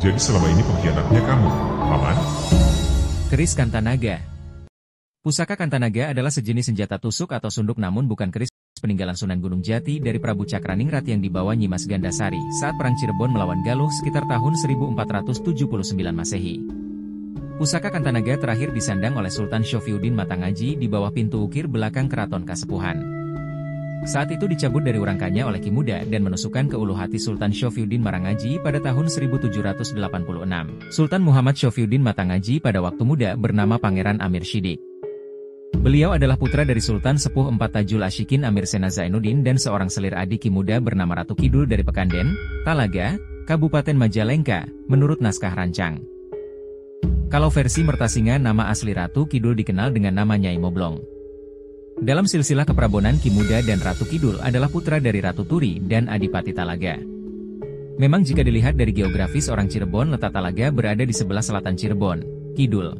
Jadi selama ini pengkhianatnya kamu, Paman? Keris Kantanaga. Pusaka Kantanaga adalah sejenis senjata tusuk atau sunduk namun bukan keris peninggalan Sunan Gunung Jati dari Prabu Cakraningrat yang dibawa Nyimas Gandasari saat Perang Cirebon melawan Galuh sekitar tahun 1479 Masehi. Pusaka Kantanaga terakhir disandang oleh Sultan Syofyuddin Matangaji di bawah pintu ukir belakang keraton Kasepuhan. Saat itu dicabut dari urangkanya oleh Ki Muda dan menusukkan ke ulu hati Sultan Syofyuddin Marangaji pada tahun 1786. Sultan Muhammad Syofyuddin Matangaji pada waktu muda bernama Pangeran Amir Shidik. Beliau adalah putra dari Sultan Sepuh IV Tajul Ashikin Amir Sena Zainuddin dan seorang selir adik Ki Muda bernama Ratu Kidul dari Pekanden, Talaga, Kabupaten Majalengka, menurut naskah rancang. Kalau versi Mertasinga nama asli Ratu Kidul dikenal dengan nama Nyai Moblong. Dalam silsilah keprabonan Ki Muda dan Ratu Kidul adalah putra dari Ratu Turi dan Adipati Talaga. Memang jika dilihat dari geografis orang Cirebon letak Talaga berada di sebelah selatan Cirebon, Kidul.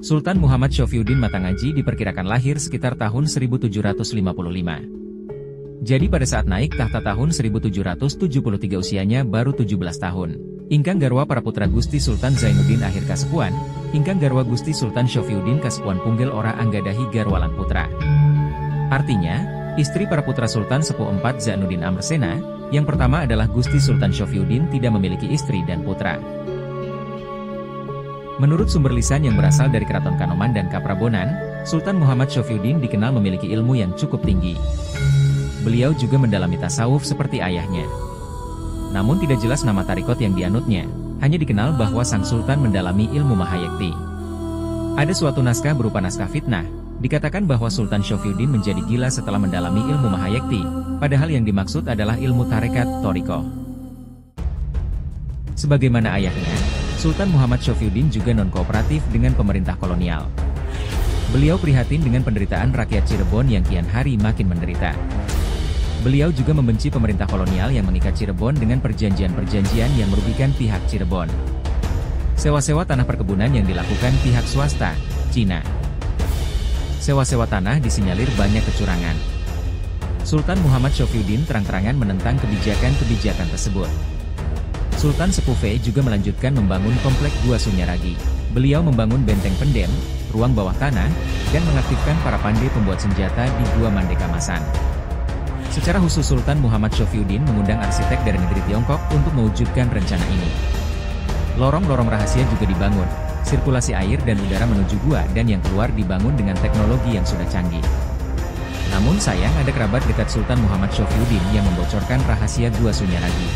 Sultan Muhammad Syofyuddin Matangaji diperkirakan lahir sekitar tahun 1755. Jadi pada saat naik tahta tahun 1773 usianya baru 17 tahun. Ingkang garwa para putra Gusti Sultan Zainuddin akhir Kasepuhan, ingkang garwa Gusti Sultan Syofyuddin Kasepuhan Punggel ora anggadahi garwalan putra. Artinya, istri para putra Sultan Sepuh IV Zainuddin Amrsena, yang pertama adalah Gusti Sultan Syofyuddin tidak memiliki istri dan putra. Menurut sumber lisan yang berasal dari Keraton Kanoman dan Kaprabonan, Sultan Muhammad Syofyuddin dikenal memiliki ilmu yang cukup tinggi. Beliau juga mendalami tasawuf seperti ayahnya. Namun tidak jelas nama tarikot yang dianutnya, hanya dikenal bahwa sang sultan mendalami ilmu Mahayekti. Ada suatu naskah berupa naskah fitnah, dikatakan bahwa Sultan Syofyuddin menjadi gila setelah mendalami ilmu Mahayekti, padahal yang dimaksud adalah ilmu tarekat, toriko. Sebagaimana ayahnya, Sultan Muhammad Syofyuddin juga non-kooperatif dengan pemerintah kolonial. Beliau prihatin dengan penderitaan rakyat Cirebon yang kian hari makin menderita. Beliau juga membenci pemerintah kolonial yang mengikat Cirebon dengan perjanjian-perjanjian yang merugikan pihak Cirebon. Sewa-sewa tanah perkebunan yang dilakukan pihak swasta, Cina. Sewa-sewa tanah disinyalir banyak kecurangan. Sultan Muhammad Syofyuddin terang-terangan menentang kebijakan-kebijakan tersebut. Sultan Sepuh V juga melanjutkan membangun komplek Gua Sunyaragi. Beliau membangun benteng pendem, ruang bawah tanah, dan mengaktifkan para pandai pembuat senjata di Gua Mandeka Masan. Secara khusus Sultan Muhammad Syofyuddin mengundang arsitek dari negeri Tiongkok untuk mewujudkan rencana ini. Lorong-lorong rahasia juga dibangun, sirkulasi air dan udara menuju gua dan yang keluar dibangun dengan teknologi yang sudah canggih. Namun sayang ada kerabat dekat Sultan Muhammad Syofyuddin yang membocorkan rahasia Gua Sunyaragi.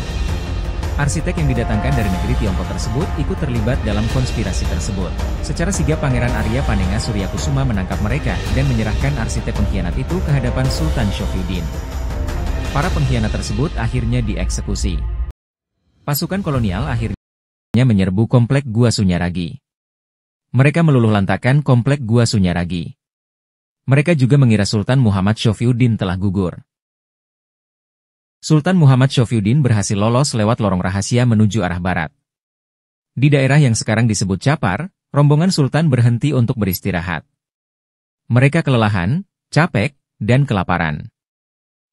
Arsitek yang didatangkan dari negeri Tiongkok tersebut ikut terlibat dalam konspirasi tersebut. Secara sigap Pangeran Arya Panenga Suryakusuma menangkap mereka dan menyerahkan arsitek pengkhianat itu ke hadapan Sultan Syofyuddin. Para pengkhianat tersebut akhirnya dieksekusi. Pasukan kolonial akhirnya menyerbu komplek Gua Sunyaragi. Mereka meluluh lantakkan komplek Gua Sunyaragi. Mereka juga mengira Sultan Muhammad Syofyuddin telah gugur. Sultan Muhammad Syofyuddin berhasil lolos lewat lorong rahasia menuju arah barat. Di daerah yang sekarang disebut Capar, rombongan Sultan berhenti untuk beristirahat. Mereka kelelahan, capek, dan kelaparan.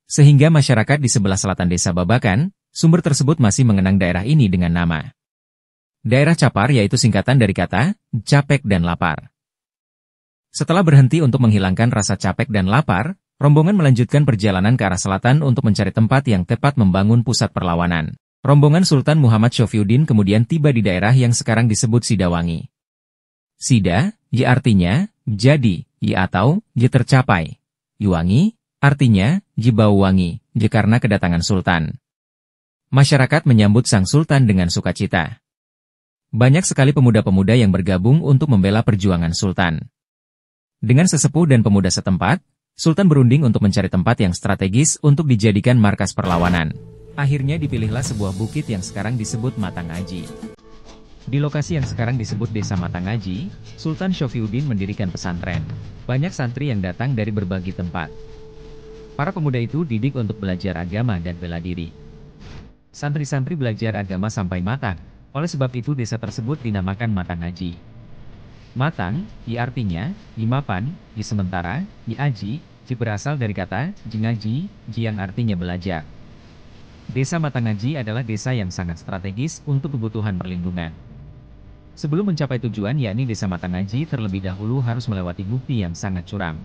Sehingga masyarakat di sebelah selatan desa Babakan, sumber tersebut masih mengenang daerah ini dengan nama. Daerah Capar yaitu singkatan dari kata, capek dan lapar. Setelah berhenti untuk menghilangkan rasa capek dan lapar, rombongan melanjutkan perjalanan ke arah selatan untuk mencari tempat yang tepat membangun pusat perlawanan. Rombongan Sultan Muhammad Syofyuddin kemudian tiba di daerah yang sekarang disebut Sidawangi. Sida, y artinya, jadi, y atau, y tercapai. Yuwangi, artinya, y bau wangi, y karena kedatangan Sultan. Masyarakat menyambut sang Sultan dengan sukacita. Banyak sekali pemuda-pemuda yang bergabung untuk membela perjuangan Sultan. Dengan sesepuh dan pemuda setempat, Sultan berunding untuk mencari tempat yang strategis untuk dijadikan markas perlawanan. Akhirnya dipilihlah sebuah bukit yang sekarang disebut Matangaji. Di lokasi yang sekarang disebut Desa Matangaji, Sultan Syofyuddin mendirikan pesantren. Banyak santri yang datang dari berbagai tempat. Para pemuda itu didik untuk belajar agama dan bela diri. Santri-santri belajar agama sampai matang, oleh sebab itu desa tersebut dinamakan Matangaji. Matang, y artinya, y mapan, y sementara, y aji, j berasal dari kata, jingaji, j yang artinya belajar. Desa Matangaji adalah desa yang sangat strategis untuk kebutuhan perlindungan. Sebelum mencapai tujuan yakni Desa Matangaji terlebih dahulu harus melewati bukti yang sangat curam.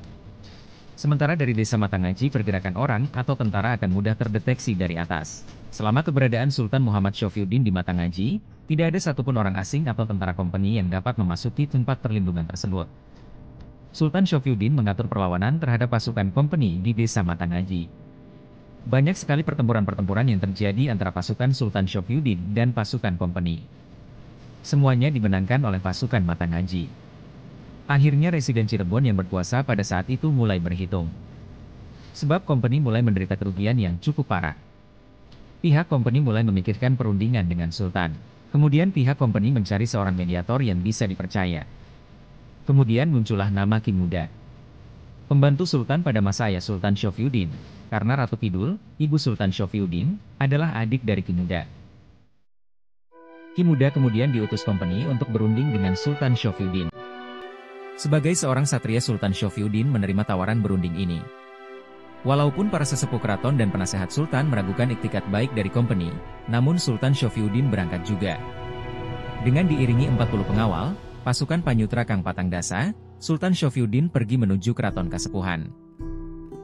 Sementara dari Desa Matangaji pergerakan orang atau tentara akan mudah terdeteksi dari atas. Selama keberadaan Sultan Muhammad Syafiyuddin di Matangaji, tidak ada satupun orang asing atau tentara kompeni yang dapat memasuki tempat perlindungan tersebut. Sultan Syafiyuddin mengatur perlawanan terhadap pasukan kompeni di Desa Matangaji. Banyak sekali pertempuran-pertempuran yang terjadi antara pasukan Sultan Syafiyuddin dan pasukan kompeni. Semuanya dimenangkan oleh pasukan Matangaji. Akhirnya Residen Cirebon yang berkuasa pada saat itu mulai berhitung. Sebab kompeni mulai menderita kerugian yang cukup parah. Pihak kompeni mulai memikirkan perundingan dengan Sultan. Kemudian pihak kompeni mencari seorang mediator yang bisa dipercaya. Kemudian muncullah nama Ki Muda, pembantu Sultan pada masa ayah Sultan Syafiyuddin, karena Ratu Kidul, ibu Sultan Syafiyuddin, adalah adik dari Ki Muda. Ki Muda kemudian diutus kompeni untuk berunding dengan Sultan Syafiyuddin. Sebagai seorang satria Sultan Syafiyuddin menerima tawaran berunding ini. Walaupun para sesepuh keraton dan penasehat Sultan meragukan iktikat baik dari kompeni, namun Sultan Syafiyuddin berangkat juga. Dengan diiringi 40 pengawal, pasukan Panyutra Kang Patang Dasa, Sultan Syafiyuddin pergi menuju keraton Kasepuhan.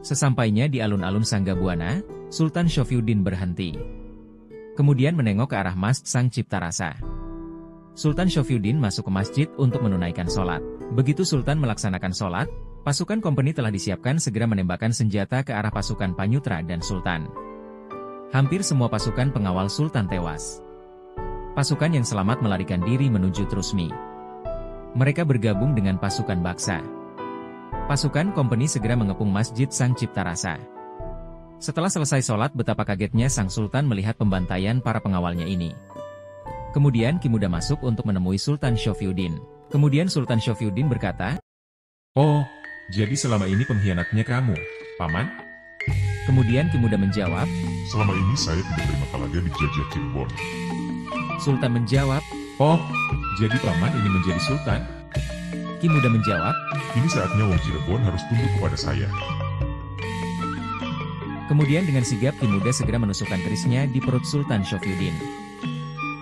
Sesampainya di alun-alun Sanggabuana, Sultan Syafiyuddin berhenti. Kemudian menengok ke arah Masjid Sang Cipta Rasa. Sultan Syafiyuddin masuk ke masjid untuk menunaikan sholat. Begitu Sultan melaksanakan sholat, pasukan kompeni telah disiapkan segera menembakkan senjata ke arah pasukan Panyutra dan Sultan. Hampir semua pasukan pengawal Sultan tewas. Pasukan yang selamat melarikan diri menuju Trusmi. Mereka bergabung dengan pasukan Baksa. Pasukan kompeni segera mengepung Masjid Sang Cipta Rasa. Setelah selesai sholat betapa kagetnya Sang Sultan melihat pembantaian para pengawalnya ini. Kemudian Ki Muda masuk untuk menemui Sultan Syafiyuddin. Kemudian Sultan Syafiyuddin berkata, "Oh, jadi selama ini pengkhianatnya kamu, Paman?" Kemudian Ki Muda menjawab, "Selama ini saya tidak terima Talaga dijajah Cirebon." Sultan menjawab, "Oh, jadi Paman ingin menjadi Sultan?" Ki Muda menjawab, "Ini saatnya Wong Cirebon harus tunduk kepada saya." Kemudian dengan sigap Ki Muda segera menusukkan kerisnya di perut Sultan Syafiyuddin.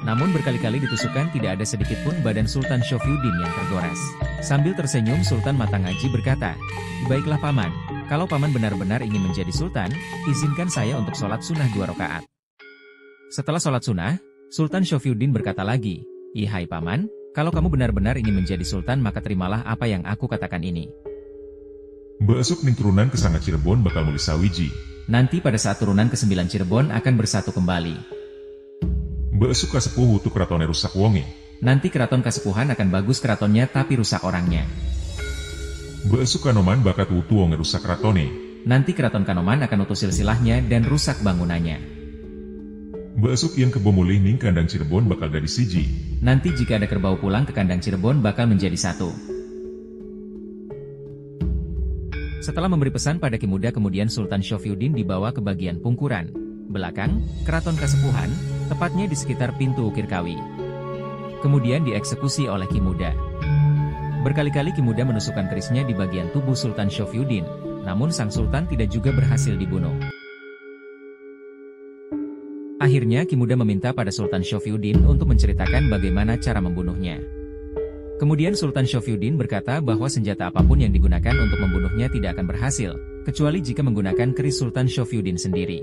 Namun berkali-kali ditusukkan tidak ada sedikit pun badan Sultan Syafiyuddin yang tergores. Sambil tersenyum Sultan Matangaji berkata, "Baiklah Paman, kalau Paman benar-benar ingin menjadi Sultan, izinkan saya untuk sholat sunnah 2 rakaat." Setelah sholat sunnah, Sultan Syafiyuddin berkata lagi, "Ihai Paman, kalau kamu benar-benar ingin menjadi Sultan maka terimalah apa yang aku katakan ini. Besok ning turunan ke Sanga Cirebon bakal mulai sawiji. Nanti pada saat turunan ke-9 Cirebon akan bersatu kembali. Besok kasepuh hutu keratonnya rusak wonge. Nanti keraton Kasepuhan akan bagus keratonnya tapi rusak orangnya. Besok Kanoman bakat wutu wonge rusak keratone. Nanti keraton Kanoman akan utus silsilahnya dan rusak bangunannya. Besok yang kebomoleh ning kandang Cirebon bakal dari siji. Nanti jika ada kerbau pulang ke kandang Cirebon bakal menjadi satu." Setelah memberi pesan pada Ki Muda kemudian Sultan Syafiyuddin dibawa ke bagian pungkuran belakang keraton Kasepuhan, tepatnya di sekitar pintu Ukir Kawi. Kemudian dieksekusi oleh Ki Muda. Berkali-kali Ki Muda menusukkan kerisnya di bagian tubuh Sultan Syafiyuddin, namun sang Sultan tidak juga berhasil dibunuh. Akhirnya Ki Muda meminta pada Sultan Syafiyuddin untuk menceritakan bagaimana cara membunuhnya. Kemudian Sultan Syafiyuddin berkata bahwa senjata apapun yang digunakan untuk membunuhnya tidak akan berhasil, kecuali jika menggunakan keris Sultan Syafiyuddin sendiri.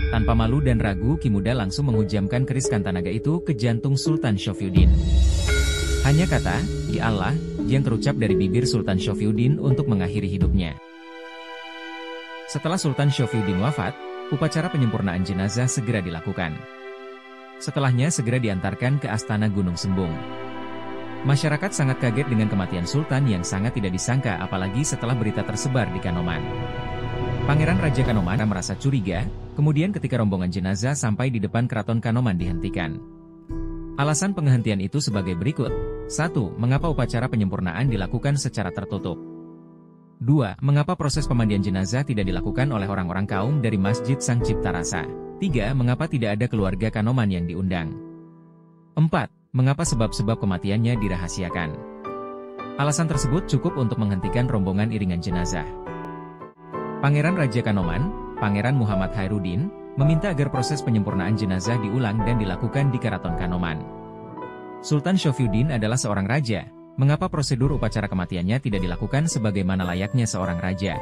Tanpa malu dan ragu Ki Muda langsung menghujamkan keris Kantanaga itu ke jantung Sultan Syafiyuddin. Hanya kata, "Ya Allah," yang terucap dari bibir Sultan Syafiyuddin untuk mengakhiri hidupnya. Setelah Sultan Syafiyuddin wafat, upacara penyempurnaan jenazah segera dilakukan. Setelahnya segera diantarkan ke Astana Gunung Sembung. Masyarakat sangat kaget dengan kematian Sultan yang sangat tidak disangka apalagi setelah berita tersebar di Kanoman. Pangeran Raja Kanoman merasa curiga, kemudian ketika rombongan jenazah sampai di depan keraton Kanoman dihentikan. Alasan penghentian itu sebagai berikut. 1. Mengapa upacara penyempurnaan dilakukan secara tertutup? 2. Mengapa proses pemandian jenazah tidak dilakukan oleh orang-orang kaum dari Masjid Sang Cipta Rasa? 3. Mengapa tidak ada keluarga Kanoman yang diundang? 4. Mengapa sebab-sebab kematiannya dirahasiakan? Alasan tersebut cukup untuk menghentikan rombongan iringan jenazah. Pangeran Raja Kanoman, Pangeran Muhammad Khairuddin, meminta agar proses penyempurnaan jenazah diulang dan dilakukan di Keraton Kanoman. Sultan Syafyuddin adalah seorang raja, mengapa prosedur upacara kematiannya tidak dilakukan sebagaimana layaknya seorang raja?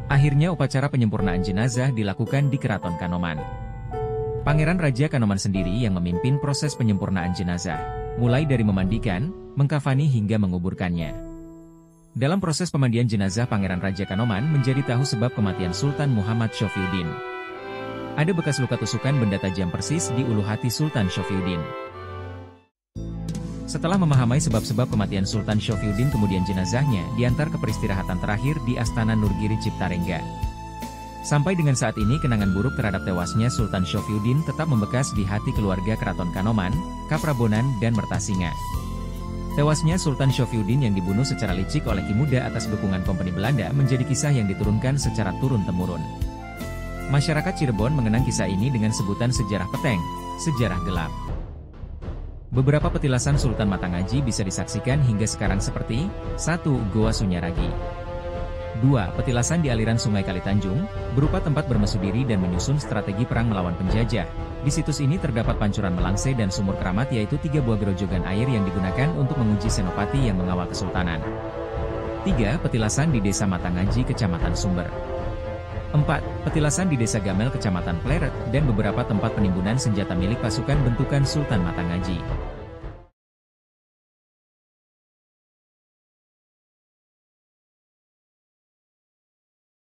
Akhirnya upacara penyempurnaan jenazah dilakukan di Keraton Kanoman. Pangeran Raja Kanoman sendiri yang memimpin proses penyempurnaan jenazah, mulai dari memandikan, mengkafani hingga menguburkannya. Dalam proses pemandian jenazah Pangeran Raja Kanoman menjadi tahu sebab kematian Sultan Muhammad Syafyuddin. Ada bekas luka tusukan benda tajam persis di ulu hati Sultan Syafyuddin. Setelah memahami sebab-sebab kematian Sultan Syafyuddin, kemudian jenazahnya diantar ke peristirahatan terakhir di Astana Nurgiri Ciptarengga. Sampai dengan saat ini kenangan buruk terhadap tewasnya Sultan Syafyuddin tetap membekas di hati keluarga Keraton Kanoman, Kaprabonan, dan Mertasinga. Tewasnya Sultan Syafyuddin yang dibunuh secara licik oleh Ki Muda atas dukungan Kompeni Belanda menjadi kisah yang diturunkan secara turun-temurun. Masyarakat Cirebon mengenang kisah ini dengan sebutan sejarah peteng, sejarah gelap. Beberapa petilasan Sultan Matangaji bisa disaksikan hingga sekarang seperti 1. Goa Sunyaragi. 2. Petilasan di aliran Sungai Kalitanjung, berupa tempat bermesudiri dan menyusun strategi perang melawan penjajah. Di situs ini terdapat pancuran Melangse dan sumur keramat, yaitu 3 buah gerojogan air yang digunakan untuk menguji senopati yang mengawal kesultanan. 3. Petilasan di Desa Matangaji, Kecamatan Sumber. 4. Petilasan di Desa Gamel, Kecamatan Pleret, dan beberapa tempat penimbunan senjata milik pasukan bentukan Sultan Matangaji.